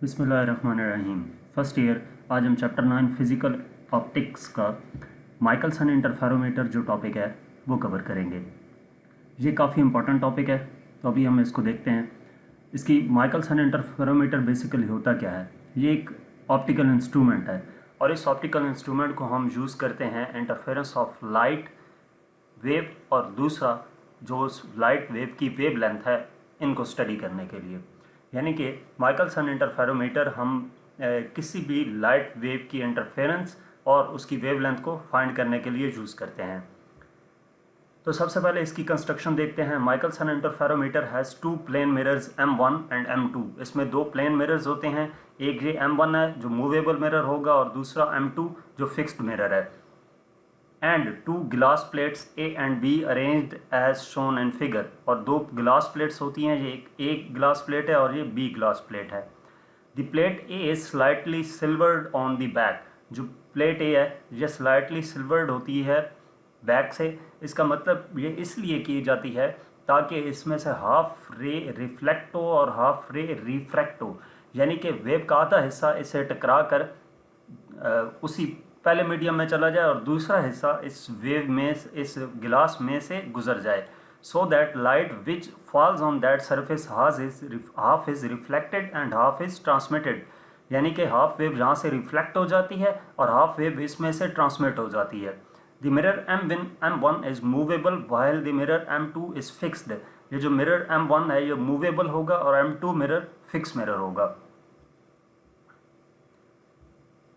बिस्मिल्लाहिर्रहमानिर्रहीम। First year. आज हम चैप्टर 9 फिज़िकल ऑप्टिक्स का माइकलसन इंटरफेरोमीटर जो टॉपिक है वो कवर करेंगे। ये काफ़ी इंपॉर्टेंट टॉपिक है, तो अभी हम इसको देखते हैं। इसकी माइकलसन इंटरफेरोमीटर बेसिकली होता क्या है। ये एक ऑप्टिकल इंस्ट्रूमेंट है और इस ऑप्टिकल इंस्ट्रूमेंट को हम यूज़ करते हैं इंटरफेरेंस ऑफ लाइट वेव और दूसरा जो लाइट वेव की वेव लेंथ है इनको स्टडी करने के लिए। यानी कि माइकलसन इंटरफेरोमीटर हम किसी भी लाइट वेव की इंटरफेरेंस और उसकी वेवलेंथ को फाइंड करने के लिए यूज़ करते हैं। तो सबसे पहले इसकी कंस्ट्रक्शन देखते हैं। Michelson interferometer has two plane mirrors M1 and M2। इसमें दो प्लेन मिरर्स होते हैं, एक ये M1 है जो मूवेबल मिरर होगा और दूसरा M2 जो फिक्स्ड मिरर है। And two glass plates A and B arranged as shown in figure. और दो ग्लास प्लेट्स होती हैं, ये एक ग्लास प्लेट है और ये B ग्लास प्लेट है। The plate A is slightly silvered on the back. जो प्लेट A है ये स्लाइटली सिल्वर्ड होती है बैक से। इसका मतलब ये इसलिए की जाती है ताकि इसमें से हाफ रे रिफ्लेक्ट हो और हाफ रे रिफ्रैक्ट हो, यानी कि वेव का आधा हिस्सा इसे टकरा कर उसी पहले मीडियम में चला जाए और दूसरा हिस्सा इस वेव में इस गिलास में से गुजर जाए, so that light which falls on that surface half is reflected and half is transmitted. यानी कि हाफ वेव यहाँ से रिफ्लेक्ट हो जाती है और हाफ वेव इसमें से ट्रांसमिट हो जाती है। The mirror M1 is movable while the mirror M2 is fixed. ये जो मिरर M1 है ये मूवेबल होगा और M2 मिरर फिक्स मिरर होगा।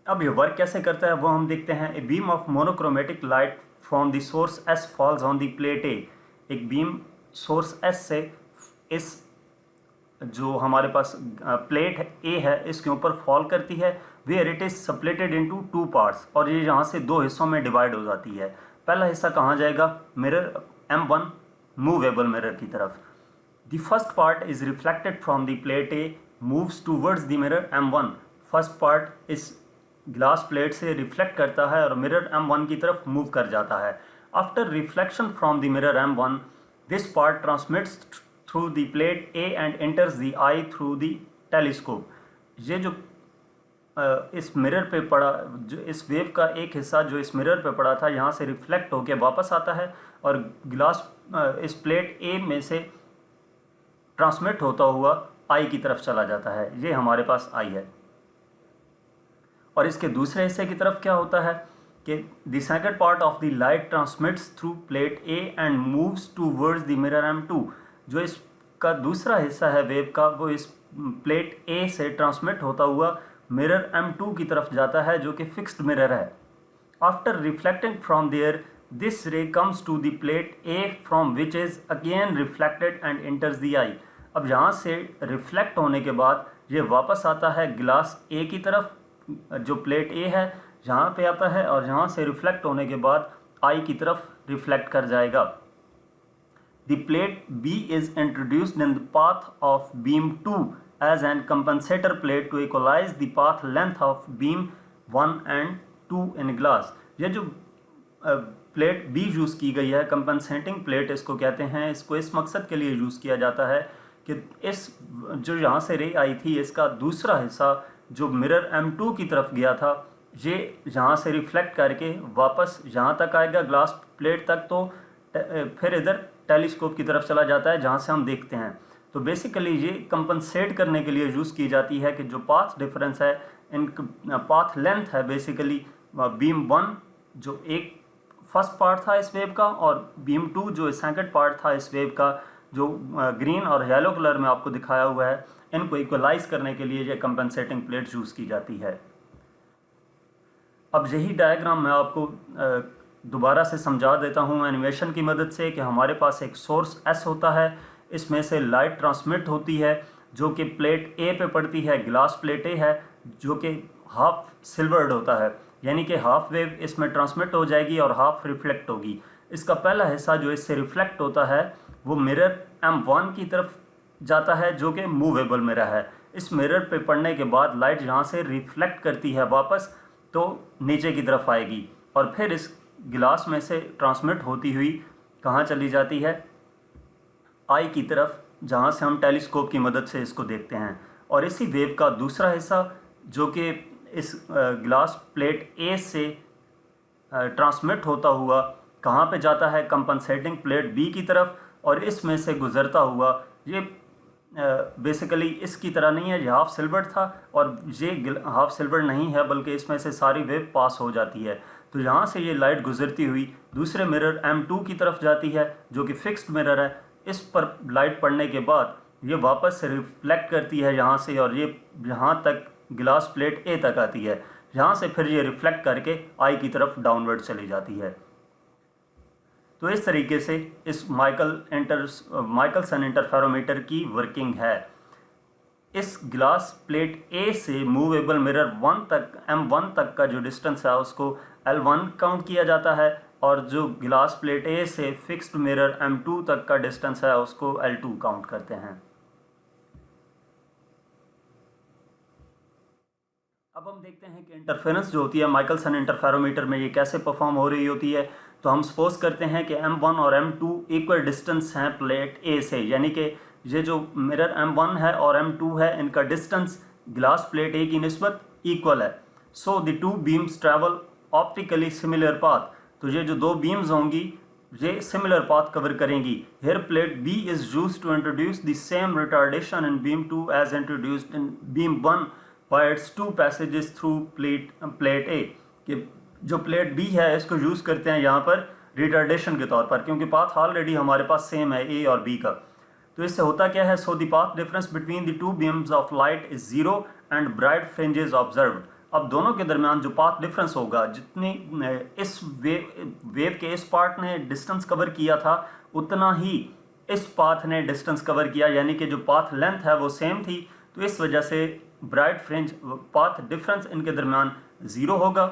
अब ये वर्क कैसे करता है वो हम देखते हैं। A beam of monochromatic light from the source S falls on the plate A। एक बीम सोर्स S से इस जो हमारे पास प्लेट A है इसके ऊपर फॉल करती है। Where it is splitted into two parts, और ये यहाँ से दो हिस्सों में डिवाइड हो जाती है। पहला हिस्सा कहाँ जाएगा, मिरर M1 मूवेबल मिरर की तरफ। The first part is reflected from the plate A moves towards the mirror M1। First part इस ग्लास प्लेट से रिफ्लेक्ट करता है और मिरर M1 की तरफ मूव कर जाता है। After reflection from the mirror M1 this part transmits through the plate A and enters the I through the telescope. ये जो इस मिरर पे पड़ा, जो इस वेव का एक हिस्सा जो इस मिरर पे पड़ा था यहाँ से रिफ्लेक्ट होके वापस आता है और ग्लास इस प्लेट A में से ट्रांसमिट होता हुआ आई की तरफ चला जाता है। ये हमारे पास आई है। और इसके दूसरे हिस्से की तरफ क्या होता है कि the second part of the light transmits through plate A and moves towards the mirror M2। जो इसका दूसरा हिस्सा है वेव का वो इस प्लेट A से ट्रांसमिट होता हुआ मिरर M2 की तरफ जाता है जो कि फिक्स्ड मिरर है। After reflecting from there this ray comes to the plate A from which is again reflected and enters the eye. अब यहाँ से रिफ्लेक्ट होने के बाद ये वापस आता है ग्लास A की तरफ, जो प्लेट A है यहाँ पे आता है और यहाँ से रिफ्लेक्ट होने के बाद आई की तरफ रिफ्लेक्ट कर जाएगा। The plate B is introduced in the path of beam 2 as an compensator plate to equalize the path length of beam 1 and 2 in glass. ये जो प्लेट B यूज़ की गई है, कंपनसेटिंग प्लेट इसको कहते हैं। इसको इस मकसद के लिए यूज़ किया जाता है कि इस जो यहाँ से रे आई थी इसका दूसरा हिस्सा जो मिरर M2 की तरफ गया था ये यहाँ से रिफ्लेक्ट करके वापस यहाँ तक आएगा ग्लास प्लेट तक, तो फिर इधर टेलीस्कोप की तरफ चला जाता है जहाँ से हम देखते हैं। तो बेसिकली ये कंपनसेट करने के लिए यूज़ की जाती है कि जो पाथ डिफरेंस है, इन पाथ लेंथ है बेसिकली बीम 1 जो एक फर्स्ट पार्ट था इस वेव का और बीम 2 जो सेकंड पार्ट था इस वेव का, जो ग्रीन और येलो कलर में आपको दिखाया हुआ है, इनको इक्वलाइज करने के लिए ये कंपनसेटिंग प्लेट यूज़ की जाती है। अब यही डायग्राम मैं आपको दोबारा से समझा देता हूँ एनिमेशन की मदद से कि हमारे पास एक सोर्स S होता है, इसमें से लाइट ट्रांसमिट होती है जो कि प्लेट A पे पड़ती है। ग्लास प्लेट A है जो कि हाफ सिल्वर्ड होता है, यानी कि हाफ वेव इसमें ट्रांसमिट हो जाएगी और हाफ रिफ्लेक्ट होगी। इसका पहला हिस्सा जो इससे रिफ्लेक्ट होता है वो मिरर M1 की तरफ जाता है जो कि मूवेबल मिरर है। इस मिरर पे पड़ने के बाद लाइट यहाँ से रिफ्लेक्ट करती है वापस, तो नीचे की तरफ आएगी और फिर इस गिलास में से ट्रांसमिट होती हुई कहाँ चली जाती है, आई की तरफ, जहाँ से हम टेलीस्कोप की मदद से इसको देखते हैं। और इसी वेव का दूसरा हिस्सा जो कि इस ग्लास प्लेट ए से ट्रांसमिट होता हुआ कहाँ पे जाता है, कंपनसेटिंग प्लेट बी की तरफ, और इसमें से गुजरता हुआ ये बेसिकली इसकी तरह नहीं है, ये हाफ सिल्वर्ड था और ये हाफ सिल्वर्ड नहीं है, बल्कि इसमें से सारी वेव पास हो जाती है। तो यहाँ से ये लाइट गुजरती हुई दूसरे मिरर M2 की तरफ जाती है जो कि फिक्स्ड मिरर है। इस पर लाइट पड़ने के बाद ये वापस से रिफ्लेक्ट करती है यहाँ से, और ये यहाँ तक ग्लास प्लेट ए तक आती है। यहाँ से फिर ये रिफ्लेक्ट करके आई की तरफ डाउनवर्ड चली जाती है। तो इस तरीके से इस माइकलसन इंटरफेरोमीटर की वर्किंग है। इस ग्लास प्लेट ए से मूवेबल मिरर 1 तक M1 तक का जो डिस्टेंस है उसको L1 काउंट किया जाता है, और जो ग्लास प्लेट ए से फिक्स्ड मिरर M2 तक का डिस्टेंस है उसको L2 काउंट करते हैं। अब हम देखते हैं कि इंटरफेरेंस जो होती है माइकलसन इंटरफेरोमीटर में ये कैसे परफॉर्म हो रही होती है। तो हम सपोज करते हैं कि M1 और M2 इक्वल डिस्टेंस हैं प्लेट ए से, यानी कि ये जो मिरर M1 है और M2 है इनका डिस्टेंस ग्लास प्लेट ए की निस्बत इक्वल है। So the two beams travel optically similar path. तो ये जो दो बीम्स होंगी ये सिमिलर पाथ कवर करेंगी। Here plate B is used to introduce the same retardation in beam 2 as introduced in beam 1 by its 2 passages through plate A. कि जो plate B है इसको यूज़ करते हैं यहाँ पर रिटार्डेशन के तौर पर, क्योंकि पाथ ऑलरेडी हमारे पास सेम है ए और बी का। तो इससे होता क्या है, so the path difference between the two beams of light is 0 and bright fringes observed. अब दोनों के दरमियान जो पाथ डिफरेंस होगा, जितनी इस वेव के इस पार्ट ने डिस्टेंस कवर किया था उतना ही इस पाथ ने डिस्टेंस कवर किया, यानी कि जो पाथ लेंथ है वो सेम थी। तो इस वजह से ब्राइट फ्रिंज पाथ डिफरेंस इनके दरमियान 0 होगा।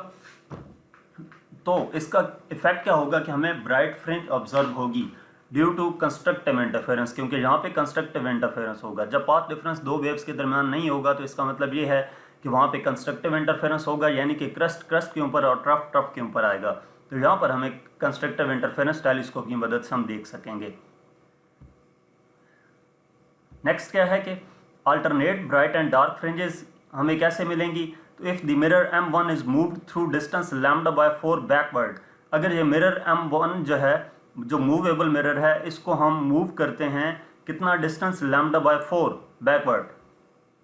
तो इसका इफेक्ट क्या होगा कि हमें ब्राइट फ्रिंज ऑब्जर्व होगी ड्यू टू कंस्ट्रक्टिव इंटरफेरेंस, क्योंकि यहाँ पे कंस्ट्रक्टिव इंटरफेरेंस होगा। जब पाथ डिफरेंस दो वेव्स के दरमियान नहीं होगा तो इसका मतलब ये है कि वहाँ पे कंस्ट्रक्टिव इंटरफेरेंस होगा, यानी कि क्रस्ट के ऊपर और ट्रफ के ऊपर आएगा। तो यहाँ पर हमें कंस्ट्रक्टिव इंटरफेरेंस टेलीस्कोप की मदद से हम देख सकेंगे। नेक्स्ट क्या है कि alternate bright and dark fringes हमें कैसे मिलेंगी। तो if the mirror M1 is moved through distance λ/4 backward, अगर ये मिरर M1 जो है, जो मूवेबल मिरर है, इसको हम मूव करते हैं कितना डिस्टेंस λ/4 बैकवर्ड,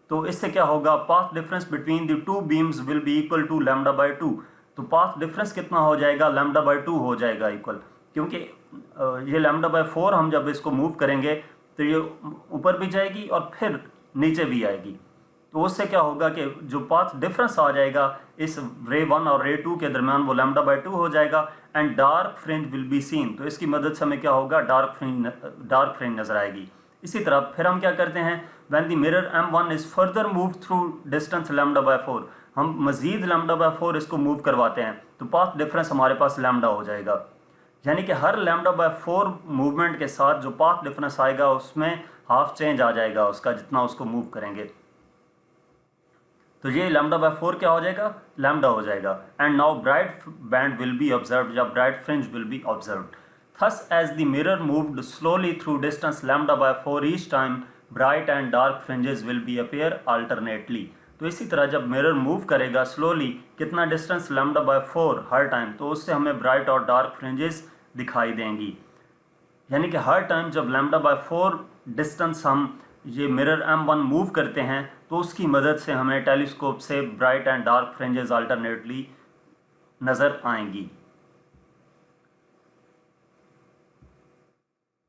तो इससे क्या होगा, path difference between the two beams will be equal to λ/2। तो पाथ डिफरेंस कितना हो जाएगा, λ/2 हो जाएगा इक्वल, क्योंकि ये λ/4 हम जब इसको मूव करेंगे तो ये ऊपर भी जाएगी और फिर नीचे भी आएगी। तो उससे क्या होगा कि जो पाथ डिफरेंस आ जाएगा इस रे 1 और रे 2 के दरमियान वो λ/2 हो जाएगा and dark fringe will be seen. तो इसकी मदद से हमें क्या होगा, डार्क फ्रिंज नजर आएगी। इसी तरह फिर हम क्या करते हैं, when the mirror M1 is further move through distance λ/4, हम मजीद λ/4 इसको मूव करवाते हैं तो पाथ डिफरेंस हमारे पास λ हो जाएगा। यानी कि हर λ/4 मूवमेंट के साथ जो पाथ डिफरेंस आएगा उसमें हाफ चेंज आ जाएगा उसका, जितना उसको मूव करेंगे। तो ये λ/4 क्या हो जाएगा, लैम्डा हो जाएगा। And now bright band will be observed या bright fringe will be observed. Thus, as the mirror moved slowly through distance λ/4 each time, bright and dark fringes will be appear alternately. तो इसी तरह जब mirror move करेगा slowly कितना distance λ/4 हर time, तो उससे हमें ब्राइट और डार्क फ्रिंजेस दिखाई देंगी। यानी कि हर टाइम जब λ/4 डिस्टेंस हम ये मिरर M1 मूव करते हैं तो उसकी मदद से हमें टेलीस्कोप से bright and dark fringes alternately नज़र आएंगी।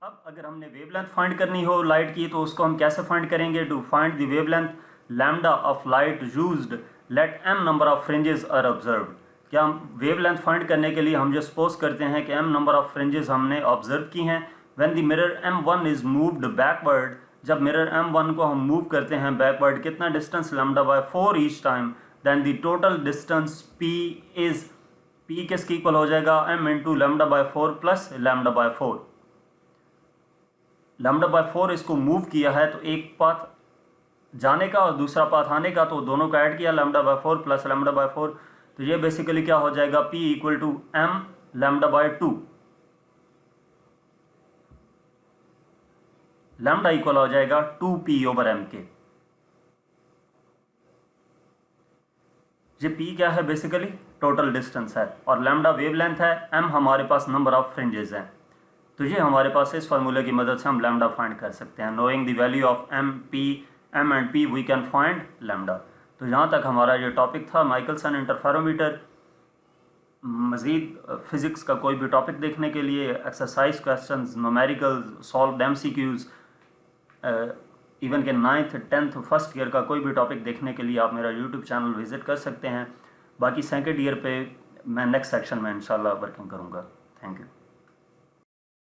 अब अगर हमने वेवलेंथ फाइंड करनी हो लाइट की तो उसको हम कैसे फाइंड करेंगे। To find the wavelength lambda of light used let m number of fringes are observed. क्या हम वेवलेंथ फाइंड करने के लिए हम जो सपोज करते हैं कि m नंबर ऑफ फ्रिंजेस हमने ऑब्जर्व की हैं। When the mirror M1 is moved backward, जब मिरर M1 को हम मूव करते हैं बैकवर्ड कितना distance λ/4 each time, then the total distance p किसकी इक्वल हो जाएगा, m इंटू λ/4 प्लस λ/4। λ/4 इसको मूव किया है तो एक पाथ जाने का और दूसरा पाथ आने का, तो दोनों को ऐड किया λ/4 प्लस λ/4, तो ये बेसिकली क्या हो जाएगा, p equal to m λ/2। Lambda equal हो जाएगा 2p/m के। ये पी क्या है, बेसिकली टोटल डिस्टेंस है, और लैम्डा वेवलेंथ है, एम हमारे पास नंबर ऑफ फ्रिंजेस हैं। तो ये हमारे पास इस फार्मूले की मदद से हम लैम्डा फाइंड कर सकते हैं। Knowing the value of M and P we can find lambda. तो यहाँ तक हमारा ये टॉपिक था, माइकलसन इंटरफेरोमीटर। मज़ीद फ़िज़िक्स का कोई भी टॉपिक देखने के लिए, exercise questions, numericals, solved MCQs, even के 9th 10th फर्स्ट ईयर का कोई भी टॉपिक देखने के लिए आप मेरा यूट्यूब चैनल विज़िट कर सकते हैं। बाकी सेकंड ईयर पे मैं नेक्स्ट सेक्शन में इंशाल्लाह वर्किंग करूँगा। Thank you.